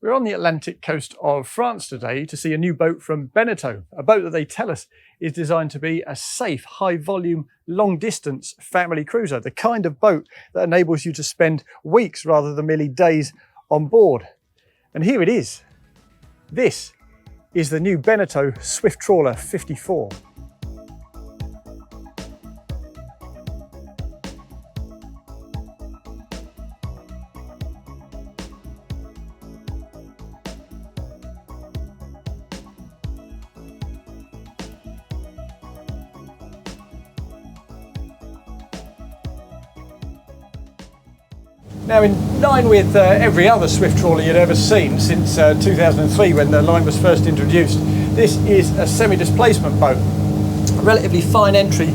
We're on the Atlantic coast of France today to see a new boat from Beneteau, a boat that they tell us is designed to be a safe, high-volume, long-distance family cruiser, the kind of boat that enables you to spend weeks rather than merely days on board. And here it is. This is the new Beneteau Swift Trawler 54. Now, in line with every other Swift trawler you'd ever seen since 2003 when the line was first introduced, this is a semi-displacement boat. A relatively fine entry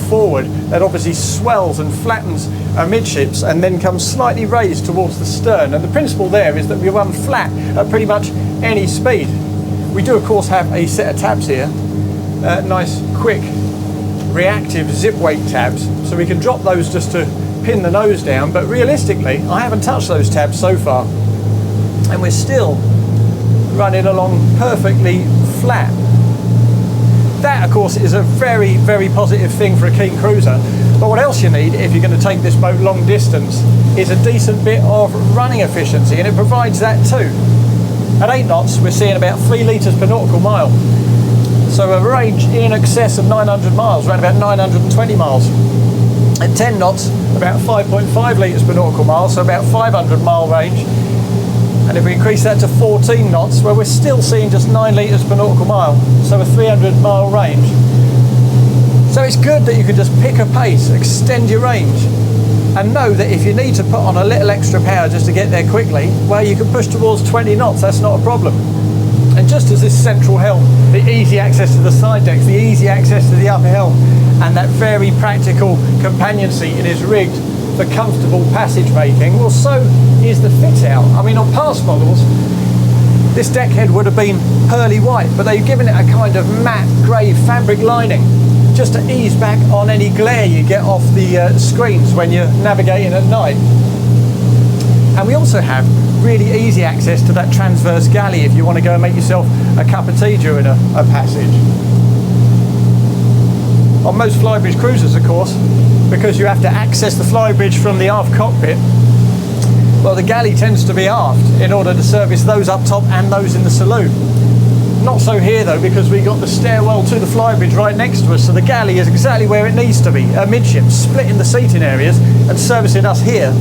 forward that obviously swells and flattens amidships and then comes slightly raised towards the stern. And the principle there is that we run flat at pretty much any speed. We do of course have a set of tabs here, nice quick reactive zip weight tabs, so we can drop those just to pin the nose down, but realistically I haven't touched those tabs so far and we're still running along perfectly flat. That of course is a very, very positive thing for a keen cruiser, but what else you need if you're going to take this boat long distance is a decent bit of running efficiency, and it provides that too. At 8 knots we're seeing about 3 litres per nautical mile, so a range in excess of 900 miles, around about 920 miles. At 10 knots, about 5.5 litres per nautical mile, so about 500 mile range. And if we increase that to 14 knots, well, we're still seeing just 9 litres per nautical mile, so a 300 mile range. So it's good that you can just pick a pace, extend your range, and know that if you need to put on a little extra power just to get there quickly, well, you can push towards 20 knots, that's not a problem. And just as this central helm, the easy access to the side decks, the easy access to the upper helm, and that very practical companion seat is rigged for comfortable passage making, well, so is the fit out. I mean, on past models, this deck head would have been pearly white, but they've given it a kind of matte grey fabric lining just to ease back on any glare you get off the screens when you're navigating at night. And we also have really easy access to that transverse galley if you want to go and make yourself a cup of tea during a passage. On most Flybridge cruisers, of course, because you have to access the Flybridge from the aft cockpit, well, the galley tends to be aft in order to service those up top and those in the saloon. Not so here though, because we got the stairwell to the Flybridge right next to us, so the galley is exactly where it needs to be, amidships, splitting the seating areas and servicing us here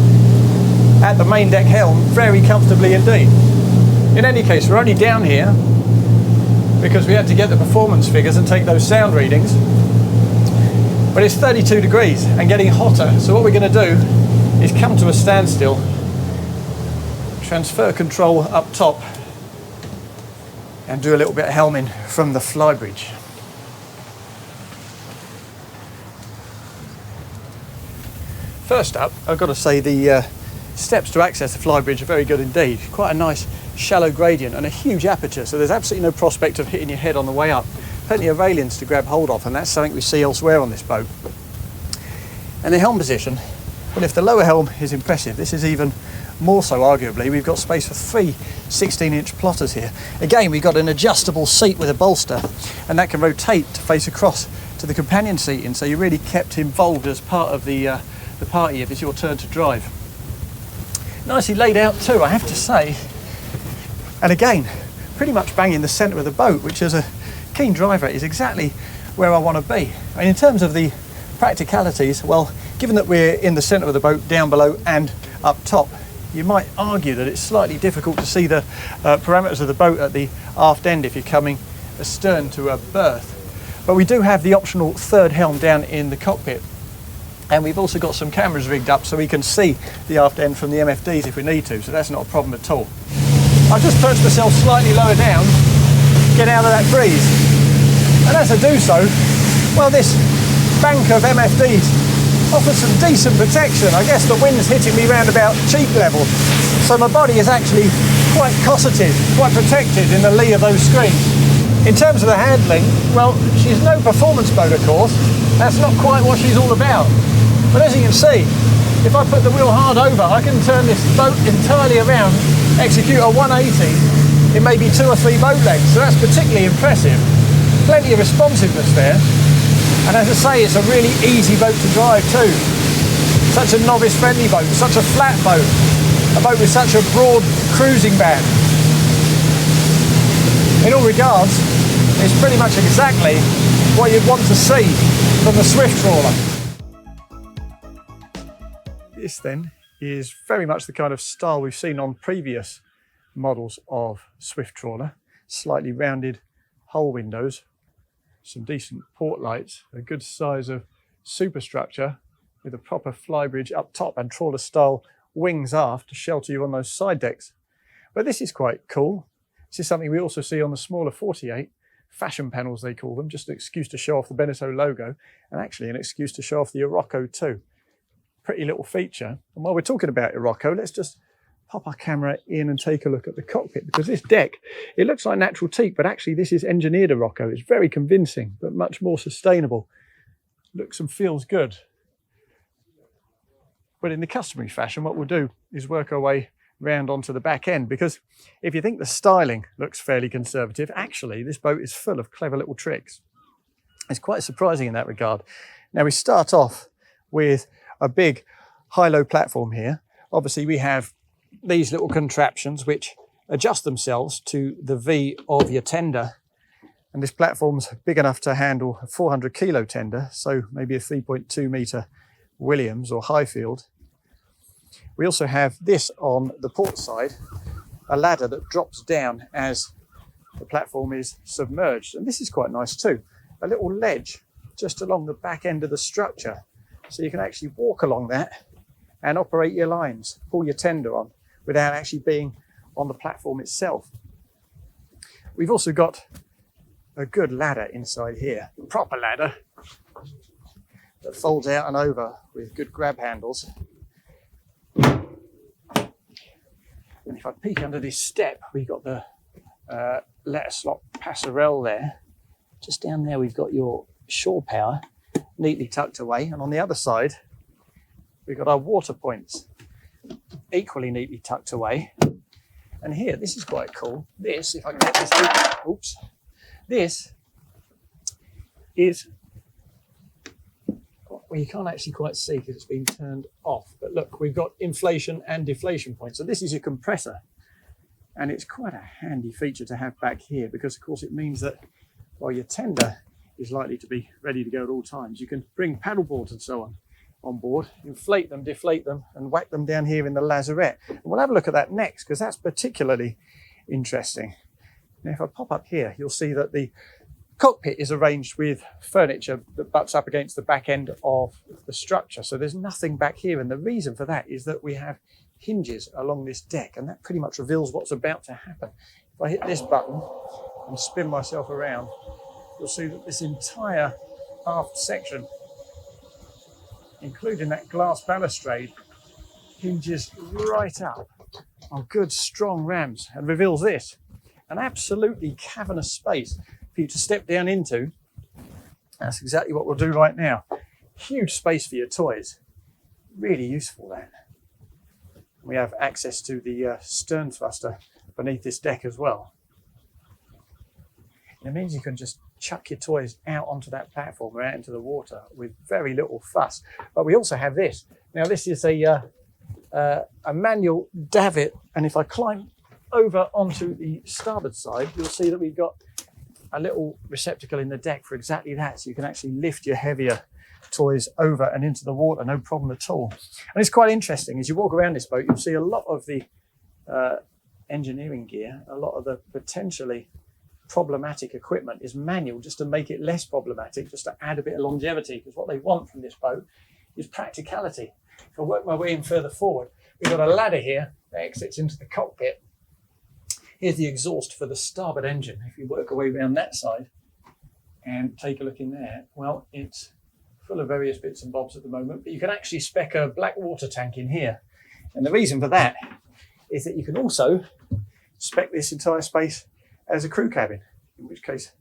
at the main deck helm very comfortably indeed. In any case, we're only down here because we had to get the performance figures and take those sound readings, but it's 32 degrees and getting hotter, so what we're going to do is come to a standstill, transfer control up top and do a little bit of helming from the Flybridge. First up, I've got to say the steps to access the Flybridge are very good indeed. Quite a nice shallow gradient and a huge aperture, so there's absolutely no prospect of hitting your head on the way up. Plenty of railings to grab hold of, and that's something we see elsewhere on this boat. And the helm position, well, if the lower helm is impressive, this is even more so arguably. We've got space for 3 16-inch plotters here. Again, we've got an adjustable seat with a bolster, and that can rotate to face across to the companion seating, so you're really kept involved as part of the party if it's your turn to drive. Nicely laid out too, I have to say. And again, pretty much bang in the centre of the boat, which as a keen driver is exactly where I want to be. And in terms of the practicalities, well, given that we're in the centre of the boat, down below and up top, you might argue that it's slightly difficult to see the parameters of the boat at the aft end if you're coming astern to a berth. But we do have the optional third helm down in the cockpit. And we've also got some cameras rigged up so we can see the aft end from the MFDs if we need to, so that's not a problem at all. I've just perched myself slightly lower down, get out of that breeze. And as I do so, well, this bank of MFDs offers some decent protection. I guess the wind's hitting me round about cheek level, so my body is actually quite cosseted, quite protected in the lee of those screens. In terms of the handling, well, she's no performance boat, of course. That's not quite what she's all about. But as you can see, if I put the wheel hard over, I can turn this boat entirely around execute a 180 in maybe 2 or 3 boat lengths, so that's particularly impressive. Plenty of responsiveness there, and as I say, it's a really easy boat to drive too. Such a novice friendly boat, such a flat boat, a boat with such a broad cruising band. In all regards, it's pretty much exactly what you'd want to see from the Swift Trawler. This then is very much the kind of style we've seen on previous models of Swift Trawler. Slightly rounded hull windows, some decent port lights, a good size of superstructure with a proper flybridge up top and trawler style wings aft to shelter you on those side decks. But this is quite cool. This is something we also see on the smaller 48, fashion panels they call them, just an excuse to show off the Beneteau logo, and actually an excuse to show off the Irocco too. Pretty little feature. And while we're talking about Irocco, let's just pop our camera in and take a look at the cockpit, because this deck, it looks like natural teak, but actually this is engineered Irocco. It's very convincing, but much more sustainable. Looks and feels good. But in the customary fashion, what we'll do is work our way round onto the back end, because if you think the styling looks fairly conservative, actually this boat is full of clever little tricks. It's quite surprising in that regard. Now we start off with a big high-low platform here. Obviously we have these little contraptions which adjust themselves to the V of your tender, and this platform's big enough to handle a 400 kilo tender, so maybe a 3.2 meter Williams or Highfield. We also have this on the port side, a ladder that drops down as the platform is submerged, and this is quite nice too. A little ledge just along the back end of the structure, so you can actually walk along that and operate your lines, pull your tender on without actually being on the platform itself. We've also got a good ladder inside here, a proper ladder that folds out and over with good grab handles. And if I peek under this step, we've got the lettuce lock passerelle there. Just down there we've got your shore power neatly tucked away, and on the other side we've got our water points equally neatly tucked away. And here, this is quite cool. This, if I can get this open, oops, this is, well, you can't actually quite see because it's been turned off, but look, we've got inflation and deflation points. So this is your compressor, and it's quite a handy feature to have back here, because of course it means that while your tender is likely to be ready to go at all times, you can bring paddle boards and so on board, inflate them, deflate them, and whack them down here in the lazarette. And we'll have a look at that next, because that's particularly interesting. Now, if I pop up here, you'll see that the cockpit is arranged with furniture that butts up against the back end of the structure. So there's nothing back here, and the reason for that is that we have hinges along this deck, and that pretty much reveals what's about to happen. If I hit this button and spin myself around, you'll see that this entire aft section, including that glass balustrade, hinges right up on good strong rams and reveals this, an absolutely cavernous space for you to step down into. That's exactly what we'll do right now. Huge space for your toys. Really useful that. We have access to the stern thruster beneath this deck as well. It means you can just chuck your toys out onto that platform or out into the water with very little fuss. But we also have this. Now this is a manual davit, and if I climb over onto the starboard side, you'll see that we've got a little receptacle in the deck for exactly that, so you can actually lift your heavier toys over and into the water, no problem at all. And it's quite interesting, as you walk around this boat, you'll see a lot of the engineering gear, a lot of the potentially problematic equipment is manual, just to make it less problematic, just to add a bit of longevity, because what they want from this boat is practicality. If I work my way in further forward, we've got a ladder here that exits into the cockpit. Here's the exhaust for the starboard engine. If you work our way around that side and take a look in there, well, it's full of various bits and bobs at the moment, but you can actually spec a black water tank in here. And the reason for that is that you can also spec this entire space as a crew cabin, in which case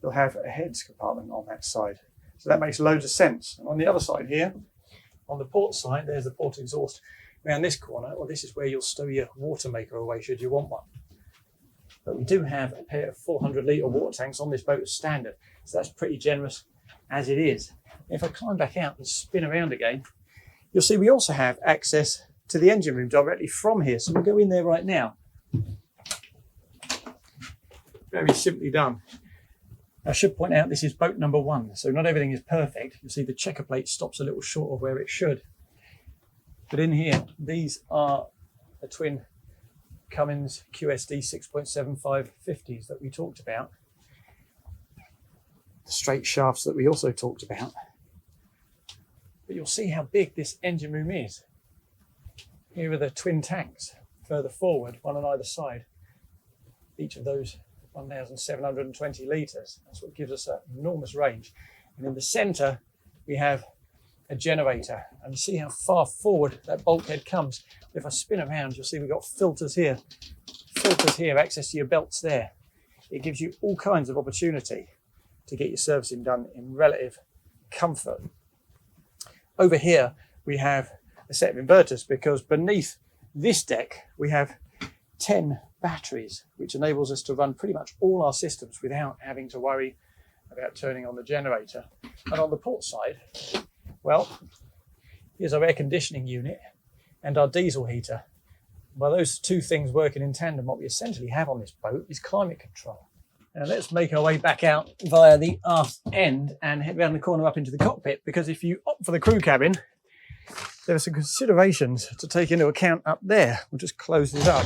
you'll have a heads compartment on that side. So that makes loads of sense. And on the other side here, on the port side, there's the port exhaust. around this corner, well, this is where you'll stow your water maker away should you want one. But we do have a pair of 400-litre water tanks on this boat as standard, so that's pretty generous as it is. If I climb back out and spin around again, you'll see we also have access to the engine room directly from here, so we'll go in there right now. Very simply done. I should point out this is boat number 1, so not everything is perfect. You'll see the checker plate stops a little short of where it should. But in here, these are the twin Cummins QSB 6.75 50s that we talked about. The straight shafts that we also talked about. But you'll see how big this engine room is. Here are the twin tanks further forward, one on either side. Each of those 1,720 litres. That's what gives us an enormous range. And in the centre, we have a generator. And you see how far forward that bulkhead comes. If I spin around, you'll see we've got filters here, access to your belts there. It gives you all kinds of opportunity to get your servicing done in relative comfort. Over here, we have a set of inverters because beneath this deck, we have 10 batteries, which enables us to run pretty much all our systems without having to worry about turning on the generator. And on the port side, well, here's our air conditioning unit and our diesel heater. Well, those two things working in tandem, what we essentially have on this boat is climate control. Now let's make our way back out via the aft end and head round the corner up into the cockpit, because if you opt for the crew cabin, there are some considerations to take into account up there. We'll just close this up.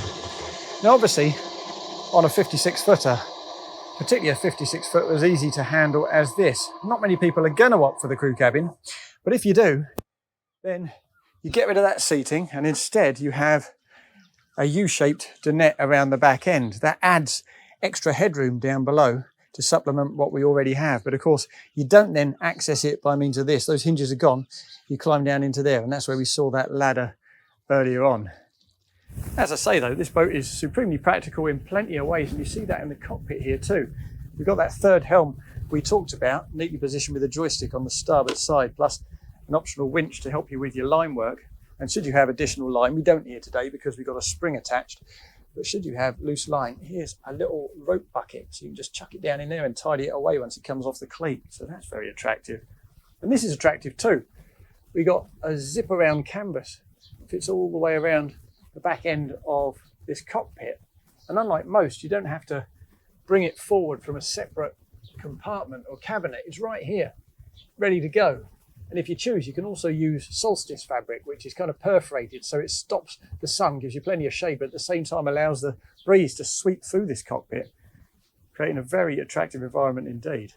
Now, obviously, on a 56-footer, particularly a 56-footer as easy to handle as this, not many people are going to opt for the crew cabin, but if you do, then you get rid of that seating and instead you have a U-shaped dinette around the back end. That adds extra headroom down below to supplement what we already have. But of course, you don't then access it by means of this. Those hinges are gone. You climb down into there, and that's where we saw that ladder earlier on. As I say though, this boat is supremely practical in plenty of ways, and you see that in the cockpit here too. We've got that third helm we talked about, neatly positioned with a joystick on the starboard side, plus an optional winch to help you with your line work. And should you have additional line, we don't here today because we've got a spring attached, but should you have loose line, here's a little rope bucket, so you can just chuck it down in there and tidy it away once it comes off the cleat. So that's very attractive. And this is attractive too. We got a zip around canvas, fits all the way around the back end of this cockpit, and unlike most, you don't have to bring it forward from a separate compartment or cabinet. It's right here, ready to go. And if you choose, you can also use solstice fabric, which is kind of perforated, so it stops the sun, gives you plenty of shade, but at the same time allows the breeze to sweep through this cockpit, creating a very attractive environment indeed.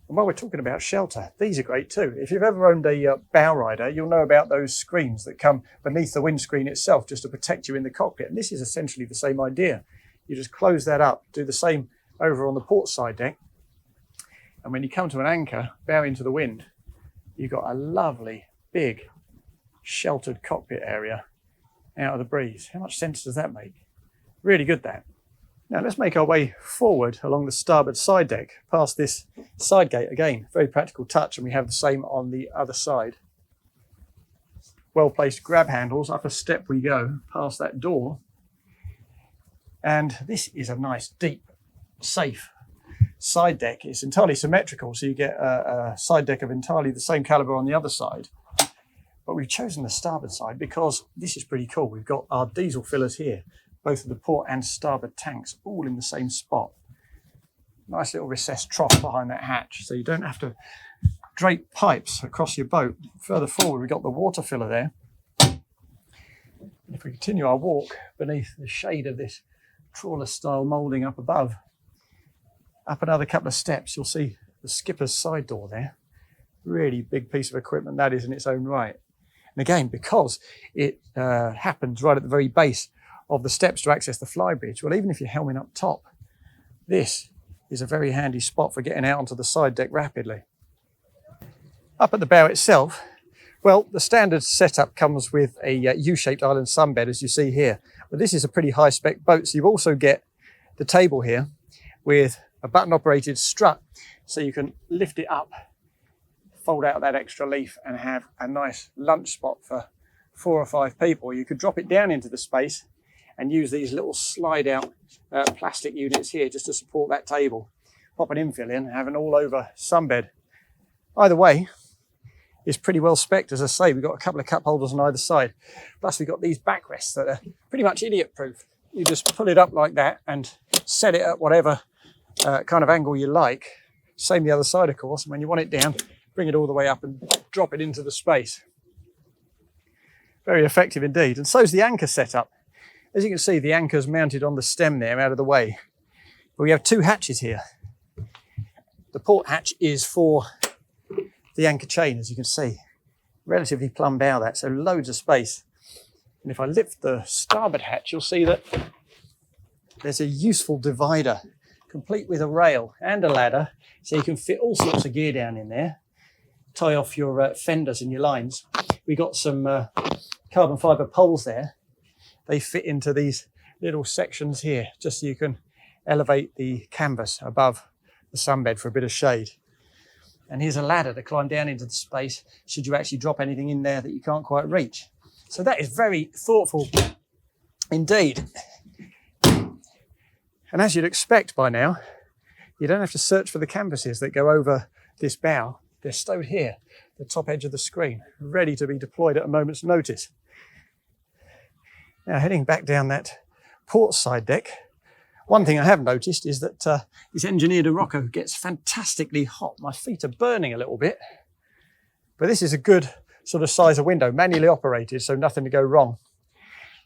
And while we're talking about shelter, these are great too. If you've ever owned a bow rider, you'll know about those screens that come beneath the windscreen itself just to protect you in the cockpit. And this is essentially the same idea. You just close that up, do the same over on the port side deck. And when you come to an anchor, bow into the wind, you've got a lovely, big, sheltered cockpit area out of the breeze. How much sense does that make? Really good, that. Now let's make our way forward along the starboard side deck, past this side gate again. Very practical touch, and we have the same on the other side. Well-placed grab handles, up a step we go, past that door. And this is a nice, deep, safe side deck. It's entirely symmetrical, so you get a side deck of entirely the same caliber on the other side. But we've chosen the starboard side because this is pretty cool. We've got our diesel fillers here, both of the port and starboard tanks, all in the same spot. Nice little recessed trough behind that hatch, so you don't have to drape pipes across your boat. Further forward, we've got the water filler there. If we continue our walk beneath the shade of this trawler-style moulding up above, up another couple of steps, you'll see the skipper's side door there. Really big piece of equipment that is in its own right. And again, because it happens right at the very base of the steps to access the Flybridge, well, even if you're helming up top, this is a very handy spot for getting out onto the side deck rapidly. Up at the bow itself, well, the standard setup comes with a U-shaped island sunbed, as you see here. But this is a pretty high-spec boat, so you also get the table here with a button-operated strut, so you can lift it up, fold out that extra leaf, and have a nice lunch spot for 4 or 5 people, you could drop it down into the space and use these little slide out plastic units here just to support that table. Pop an infill in and have an all over sunbed. Either way, it's pretty well spec'd. As I say, we've got a couple of cup holders on either side. Plus we've got these backrests that are pretty much idiot proof. You just pull it up like that and set it at whatever kind of angle you like. Same the other side, of course. And when you want it down, bring it all the way up and drop it into the space. Very effective indeed. And so's the anchor setup. As you can see, the anchor's mounted on the stem there, out of the way. But we have 2 hatches here. The port hatch is for the anchor chain, as you can see. Relatively plumb bow that, so loads of space. And if I lift the starboard hatch, you'll see that there's a useful divider, complete with a rail and a ladder, so you can fit all sorts of gear down in there. Tie off your fenders and your lines. We got some carbon fibre poles there. They fit into these little sections here, just so you can elevate the canvas above the sunbed for a bit of shade. And here's a ladder to climb down into the space should you actually drop anything in there that you can't quite reach. So that is very thoughtful indeed. And as you'd expect by now, you don't have to search for the canvases that go over this bow. They're stowed here, the top edge of the screen, ready to be deployed at a moment's notice. Now, heading back down that port side deck, one thing I have noticed is that this engineered Morocco gets fantastically hot. My feet are burning a little bit, but this is a good sort of size of window, manually operated, so nothing to go wrong.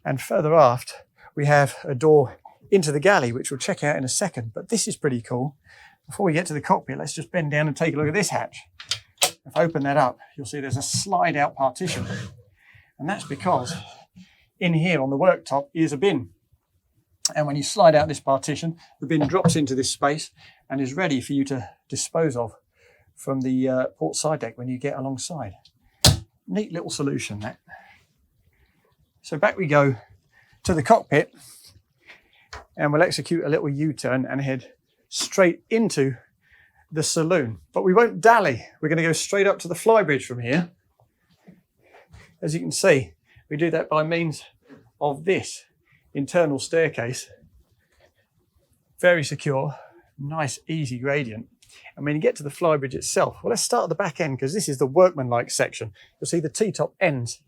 And further aft, we have a door into the galley, which we'll check out in a second, but this is pretty cool. Before we get to the cockpit, let's just bend down and take a look at this hatch. If I open that up, you'll see there's a slide out partition, and that's because in here on the worktop is a bin. And when you slide out this partition, the bin drops into this space and is ready for you to dispose of from the port side deck when you get alongside. Neat little solution, that. So back we go to the cockpit, and we'll execute a little U-turn and head straight into the saloon. But we won't dally. We're going to go straight up to the Flybridge from here. As you can see, we do that by means of this internal staircase. Very secure, nice, easy gradient. And when you get to the Flybridge itself, well, let's start at the back end, because this is the workmanlike section. You'll see the T-top ends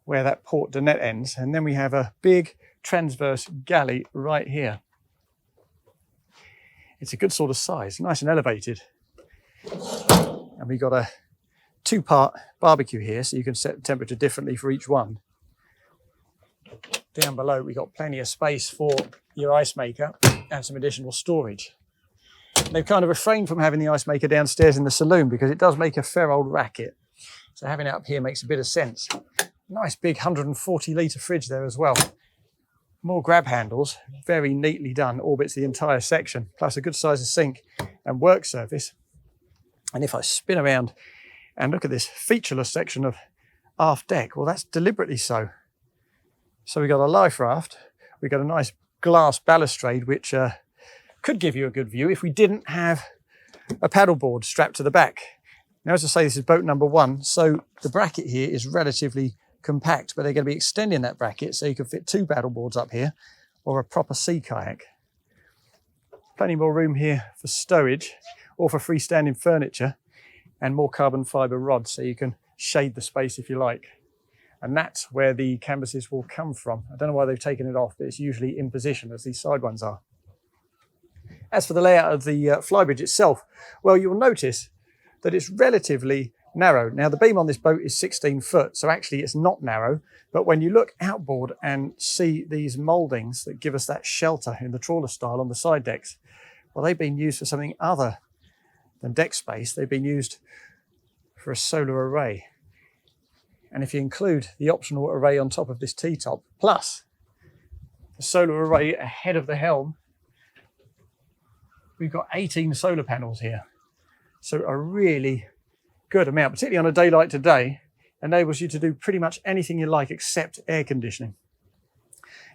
where that port dinette ends, and then we have a big transverse galley right here. It's a good sort of size, nice and elevated. And we've got a 2-part barbecue here, so you can set the temperature differently for each one. Down below, we've got plenty of space for your ice maker and some additional storage. They've kind of refrained from having the ice maker downstairs in the saloon because it does make a fair old racket. So having it up here makes a bit of sense. Nice big 140 litre fridge there as well. More grab handles, very neatly done, orbits the entire section, plus a good sized sink and work surface. And if I spin around and look at this featureless section of aft deck, well, that's deliberately so. So we've got a life raft, we've got a nice glass balustrade, which could give you a good view if we didn't have a paddleboard strapped to the back. Now, as I say, this is boat number 1, so the bracket here is relatively compact, but they're going to be extending that bracket so you can fit 2 paddleboards up here or a proper sea kayak. Plenty more room here for stowage or for freestanding furniture, and more carbon fibre rods so you can shade the space if you like. And that's where the canvases will come from. I don't know why they've taken it off, but it's usually in position, as these side ones are. As for the layout of the Flybridge itself, well, you'll notice that it's relatively narrow. Now, the beam on this boat is 16 foot, so actually it's not narrow. But when you look outboard and see these mouldings that give us that shelter in the trawler style on the side decks, well, they've been used for something other than deck space. They've been used for a solar array. And if you include the optional array on top of this T-top, plus the solar array ahead of the helm, we've got 18 solar panels here. So a really good amount, particularly on a day like today, enables you to do pretty much anything you like except air conditioning.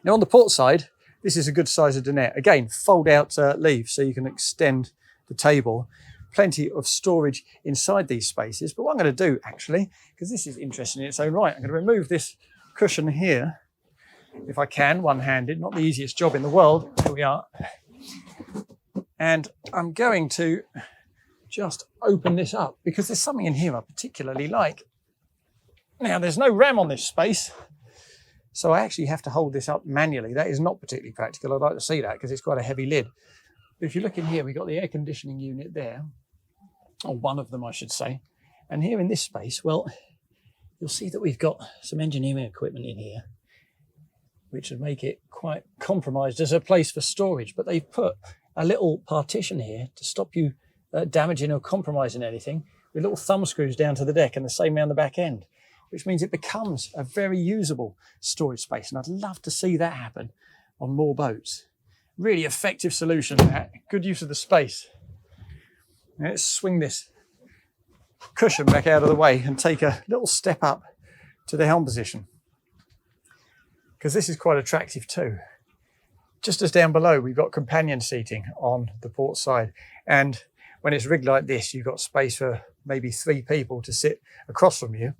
Now on the port side, this is a good size of dinette. Again, fold out leaves so you can extend the table. plenty of storage inside these spaces. But what I'm going to do actually, because this is interesting in its own right, I'm going to remove this cushion here, if I can, one-handed, not the easiest job in the world. Here we are. And I'm going to just open this up because there's something in here I particularly like. Now, there's no ram on this space, so I actually have to hold this up manually. That is not particularly practical. I'd like to see that because it's quite a heavy lid. But if you look in here, we've got the air conditioning unit there, or one of them, I should say. And here in this space, well, you'll see that we've got some engineering equipment in here, which would make it quite compromised as a place for storage. But they've put a little partition here to stop you damaging or compromising anything, with little thumb screws down to the deck and the same around the back end, which means it becomes a very usable storage space. And I'd love to see that happen on more boats. Really effective solution, that. Good use of the space. Now let's swing this cushion back out of the way and take a little step up to the helm position, because this is quite attractive too. Just as down below, we've got companion seating on the port side. And when it's rigged like this, you've got space for maybe 3 people to sit across from you.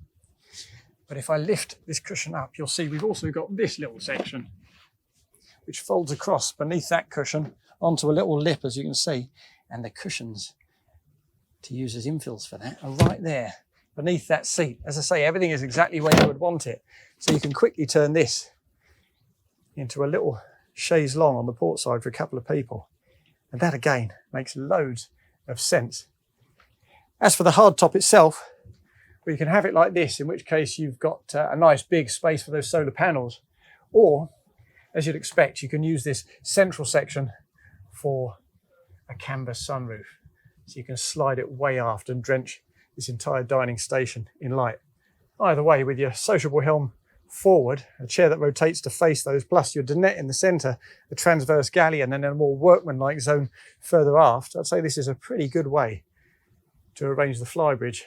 But if I lift this cushion up, you'll see we've also got this little section, which folds across beneath that cushion onto a little lip, as you can see. And the cushions to use as infills for that are right there beneath that seat. As I say, everything is exactly where you would want it. So you can quickly turn this into a little chaise longue on the port side for a couple of people. And that again makes loads of sense. As for the hardtop itself, well, you can have it like this, in which case you've got a nice big space for those solar panels. Or, as you'd expect, you can use this central section for a canvas sunroof. So you can slide it way aft and drench this entire dining station in light. Either way, with your sociable helm forward, a chair that rotates to face those, plus your dinette in the centre, a transverse galley, and then a more workmanlike zone further aft, I'd say this is a pretty good way to arrange the Flybridge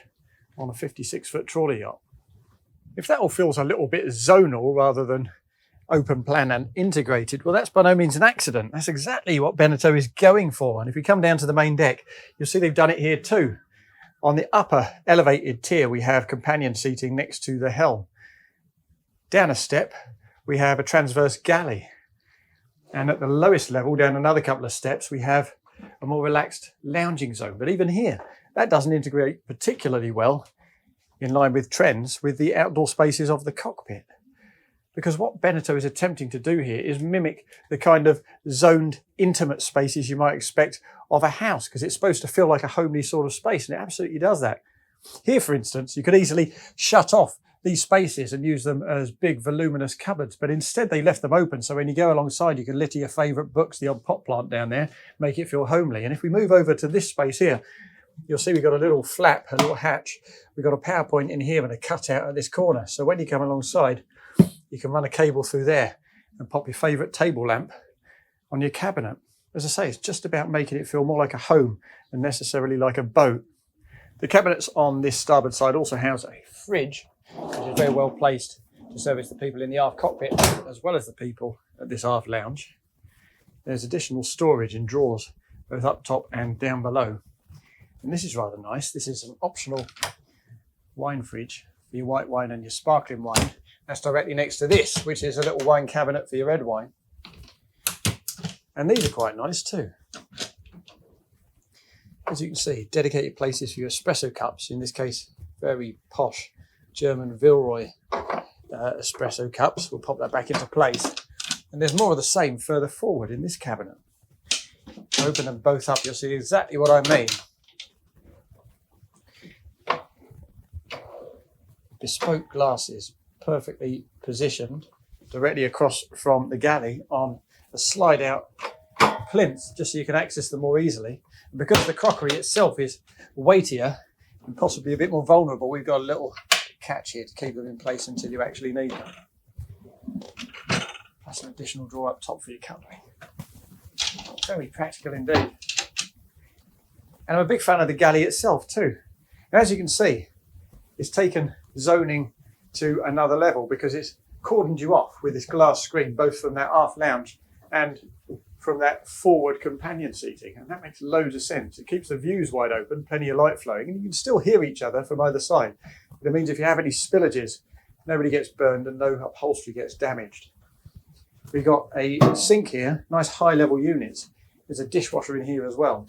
on a 56-foot trawler yacht. If that all feels a little bit zonal rather than open plan and integrated, well, that's by no means an accident. That's exactly what Beneteau is going for. And if we come down to the main deck, you'll see they've done it here too. On the upper elevated tier, we have companion seating next to the helm. Down a step, we have a transverse galley. And at the lowest level, down another couple of steps, we have a more relaxed lounging zone. But even here, that doesn't integrate particularly well, in line with trends, with the outdoor spaces of the cockpit. Because what Beneteau is attempting to do here is mimic the kind of zoned, intimate spaces you might expect of a house, because it's supposed to feel like a homely sort of space, and it absolutely does that. Here, for instance, you could easily shut off these spaces and use them as big, voluminous cupboards, but instead they left them open, so when you go alongside, you can litter your favourite books, the odd pot plant down there, make it feel homely. And if we move over to this space here, you'll see we've got a little flap, a little hatch. We've got a power point in here and a cutout at this corner. So when you come alongside, you can run a cable through there and pop your favourite table lamp on your cabinet. As I say, it's just about making it feel more like a home than necessarily like a boat. The cabinets on this starboard side also house a fridge, which is very well placed to service the people in the aft cockpit as well as the people at this aft lounge. There's additional storage in drawers both up top and down below. And this is rather nice. This is an optional wine fridge for your white wine and your sparkling wine. That's directly next to this, which is a little wine cabinet for your red wine. And these are quite nice too. As you can see, dedicated places for your espresso cups, in this case, very posh German Villeroy espresso cups. We'll pop that back into place. And there's more of the same further forward in this cabinet. Open them both up, you'll see exactly what I mean. Bespoke glasses, perfectly positioned directly across from the galley on a slide out plinth, just so you can access them more easily. And because the crockery itself is weightier and possibly a bit more vulnerable, we've got a little catch here to keep them in place until you actually need them. Plus an additional drawer up top for your cutlery. Very practical indeed. And I'm a big fan of the galley itself too. And as you can see, it's taken zoning to another level because it's cordoned you off with this glass screen, both from that aft lounge and from that forward companion seating, and that makes loads of sense. It keeps the views wide open, plenty of light flowing, and you can still hear each other from either side. But it means if you have any spillages, nobody gets burned and no upholstery gets damaged. We've got a sink here, nice high level units. There's a dishwasher in here as well.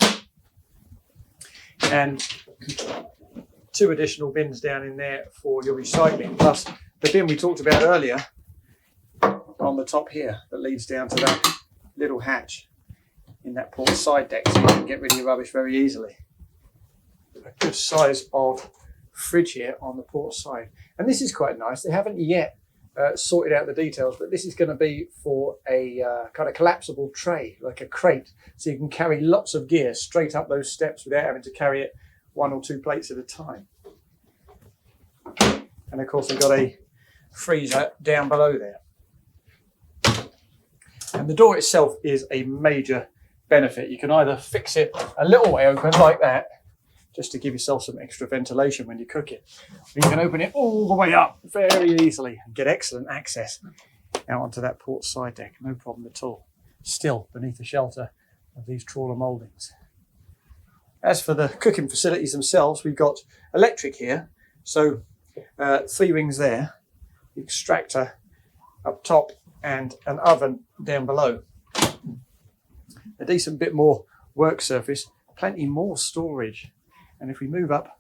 And 2 additional bins down in there for your recycling, plus the bin we talked about earlier on the top here that leads down to that little hatch in that port side deck, so you can get rid of your rubbish very easily. A good size of fridge here on the port side. And this is quite nice. They haven't yet sorted out the details, but this is going to be for a kind of collapsible tray, like a crate, so you can carry lots of gear straight up those steps without having to carry it 1 or 2 plates at a time. And of course we've got a freezer down below there. And the door itself is a major benefit. You can either fix it a little way open like that, just to give yourself some extra ventilation when you cook it. Or you can open it all the way up very easily and get excellent access out onto that port side deck. No problem at all. Still beneath the shelter of these trawler mouldings. As for the cooking facilities themselves, we've got electric here. So 3 rings there, the extractor up top and an oven down below. A decent bit more work surface, plenty more storage. And if we move up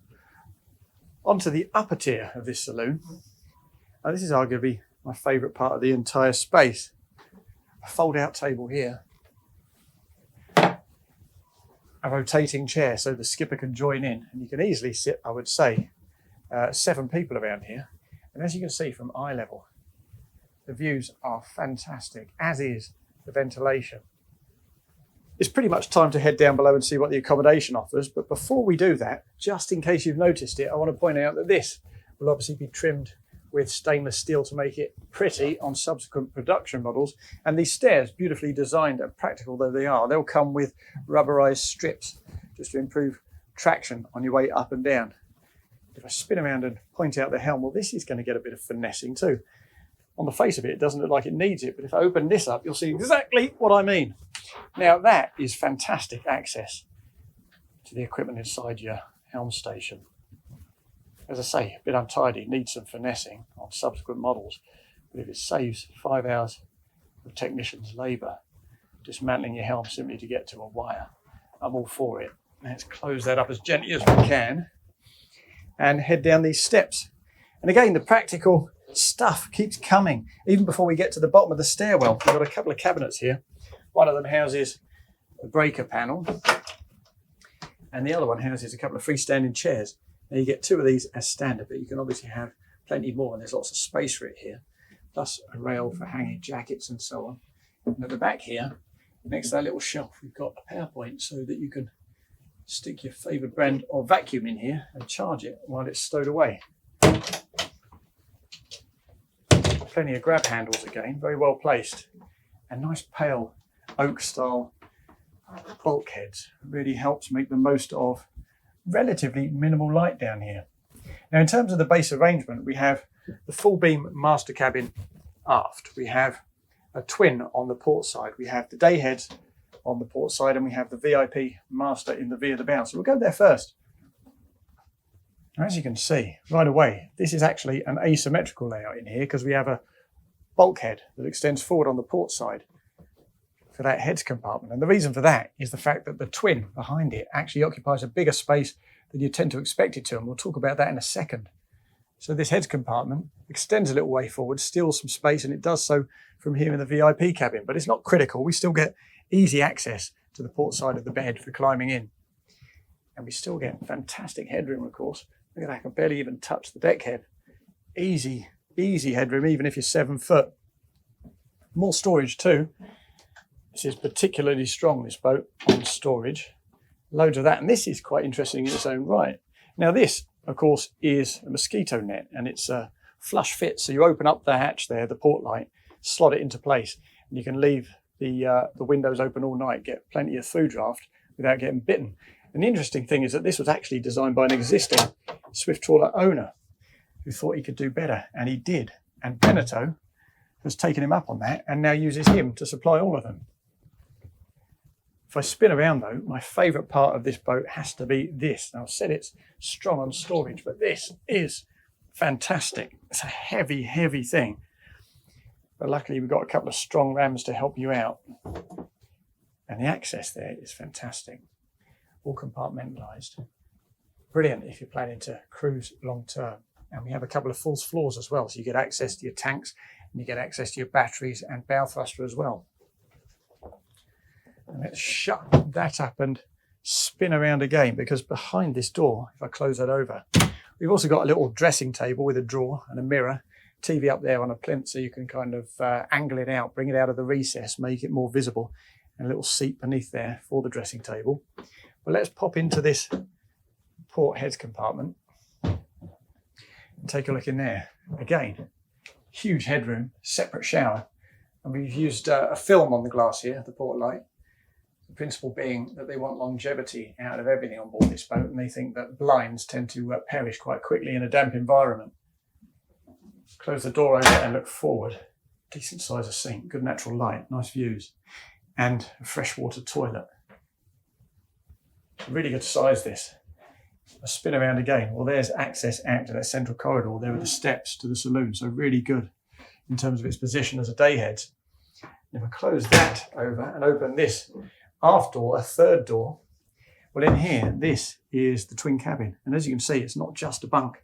onto the upper tier of this saloon, this is arguably my favourite part of the entire space. A fold-out table here, a rotating chair so the skipper can join in, and you can easily sit, I would say, 7 people around here. And as you can see from eye level, the views are fantastic, as is the ventilation. It's pretty much time to head down below and see what the accommodation offers. But before we do that, just in case you've noticed it, I want to point out that this will obviously be trimmed with stainless steel to make it pretty on subsequent production models. And these stairs, beautifully designed and practical though they are, they'll come with rubberized strips just to improve traction on your way up and down. If I spin around and point out the helm, well, this is going to get a bit of finessing too. On the face of it, it doesn't look like it needs it, but if I open this up, you'll see exactly what I mean. Now that is fantastic access to the equipment inside your helm station. As I say, a bit untidy, needs some finessing on subsequent models, but if it saves 5 hours of technicians' labour dismantling your helm simply to get to a wire, I'm all for it. Let's close that up as gently as we can and head down these steps. And again, the practical stuff keeps coming. Even before we get to the bottom of the stairwell, we've got a couple of cabinets here. One of them houses the breaker panel, and the other one houses a couple of freestanding chairs. Now you get 2 of these as standard, but you can obviously have plenty more, and there's lots of space for it here, plus a rail for hanging jackets and so on. And at the back here, next to that little shelf, we've got a power point so that you can stick your favoured brand of vacuum in here and charge it while it's stowed away. Plenty of grab handles again, very well placed, and nice pale oak style bulkheads. Really helps make the most of relatively minimal light down here. Now in terms of the base arrangement, we have the full beam master cabin aft, we have a twin on the port side, we have the day heads on the port side, and we have the VIP master in the V of the bow. So we'll go there first. As you can see right away, this is actually an asymmetrical layout in here because we have a bulkhead that extends forward on the port side for that heads compartment. And the reason for that is the fact that the twin behind it actually occupies a bigger space than you tend to expect it to, and we'll talk about that in a second. So this heads compartment extends a little way forward, steals some space, and it does so from here in the VIP cabin, but it's not critical. We still get easy access to the port side of the bed for climbing in. And we still get fantastic headroom, of course. Look at that, I can barely even touch the deck head. Easy, easy headroom, even if you're 7 foot. More storage too. This is particularly strong, this boat, on storage. Loads of that, and this is quite interesting in its own right. Now this, of course, is a mosquito net, and it's a flush fit, so you open up the hatch there, the port light, slot it into place, and you can leave the windows open all night, get plenty of food draft without getting bitten. And the interesting thing is that this was actually designed by an existing Swift Trawler owner who thought he could do better, and he did. And Beneteau has taken him up on that and now uses him to supply all of them. If I spin around though, my favourite part of this boat has to be this. Now, I said it's strong on storage, but this is fantastic. It's a heavy, heavy thing. But luckily we've got a couple of strong rams to help you out. And the access there is fantastic. All compartmentalised. Brilliant if you're planning to cruise long term. And we have a couple of false floors as well. So you get access to your tanks and you get access to your batteries and bow thruster as well. And let's shut that up and spin around again, because behind this door, if I close that over, we've also got a little dressing table with a drawer and a mirror, TV up there on a plinth so you can kind of angle it out, bring it out of the recess, make it more visible, and a little seat beneath there for the dressing table. But let's pop into this port heads compartment and take a look in there. Again, huge headroom, separate shower, and we've used a film on the glass here, the port light. The principle being that they want longevity out of everything on board this boat, and they think that blinds tend to perish quite quickly in a damp environment. Close the door over and look forward. Decent size of sink, good natural light, nice views, and a freshwater toilet. Really good size this. A spin around again. Well, there's access out to that central corridor. There are the steps to the saloon, so really good in terms of its position as a dayhead. If I close that over and open this aft door, a third door, well, in here, this is the twin cabin. And as you can see, it's not just a bunk.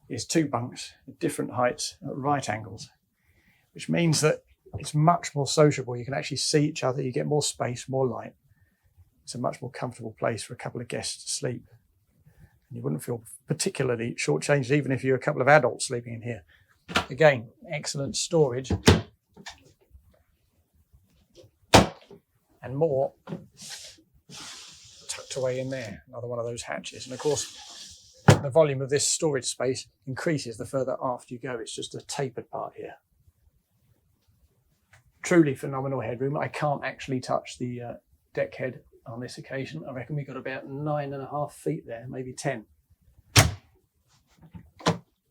It's two bunks at different heights at right angles, which means that it's much more sociable. You can actually see each other. You get more space, more light. It's a much more comfortable place for a couple of guests to sleep. And you wouldn't feel particularly shortchanged, even if you're a couple of adults sleeping in here. Again, excellent storage. And more tucked away in there, another one of those hatches. And of course, the volume of this storage space increases the further aft you go. It's just a tapered part here. Truly phenomenal headroom. I can't actually touch the deck head on this occasion. I reckon we got about 9.5 feet there, maybe 10. Now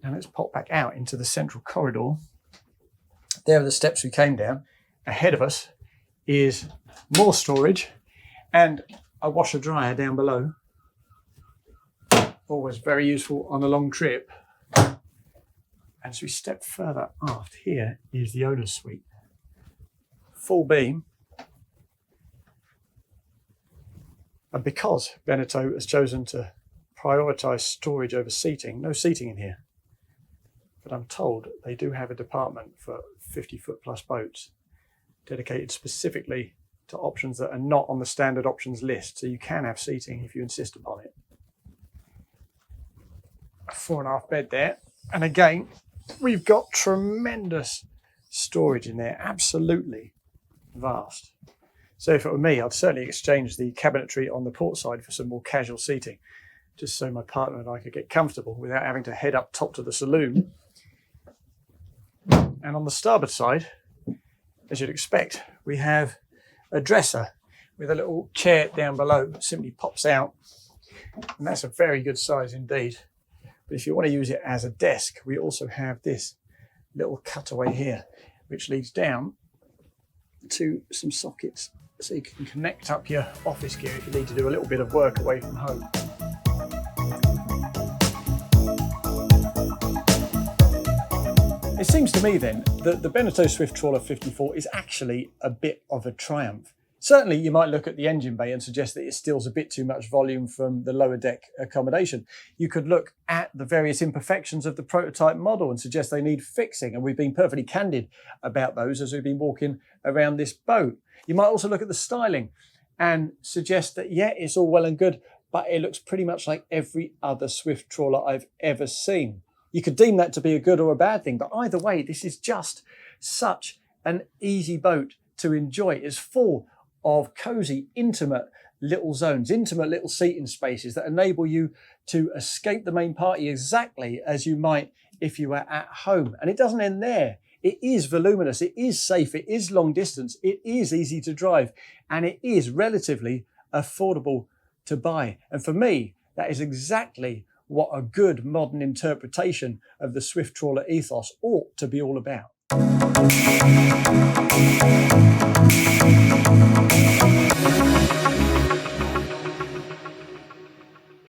let's pop back out into the central corridor. There are the steps we came down. Ahead of us is more storage and a washer dryer down below. Always very useful on a long trip. As we step further aft, here is the owner's suite. Full beam. And because Beneteau has chosen to prioritise storage over seating, no seating in here. But I'm told they do have a department for 50-foot plus boats dedicated specifically to options that are not on the standard options list. So you can have seating if you insist upon it. A 4.5 bed there. And again, we've got tremendous storage in there, absolutely vast. So if it were me, I'd certainly exchange the cabinetry on the port side for some more casual seating, just so my partner and I could get comfortable without having to head up top to the saloon. And on the starboard side, as you'd expect, we have a dresser with a little chair down below that simply pops out. And that's a very good size indeed. But if you want to use it as a desk, we also have this little cutaway here, which leads down to some sockets. So you can connect up your office gear if you need to do a little bit of work away from home. It seems to me then that the Beneteau Swift Trawler 54 is actually a bit of a triumph. Certainly you might look at the engine bay and suggest that it steals a bit too much volume from the lower deck accommodation. You could look at the various imperfections of the prototype model and suggest they need fixing, and we've been perfectly candid about those as we've been walking around this boat. You might also look at the styling and suggest that, yeah, it's all well and good, but it looks pretty much like every other Swift trawler I've ever seen. You could deem that to be a good or a bad thing, but either way, this is just such an easy boat to enjoy. It's full of cosy, intimate little zones, intimate little seating spaces that enable you to escape the main party exactly as you might if you were at home. And it doesn't end there. It is voluminous, it is safe, it is long distance, it is easy to drive, and it is relatively affordable to buy. And for me, that is exactly what a good modern interpretation of the Swift Trawler ethos ought to be all about.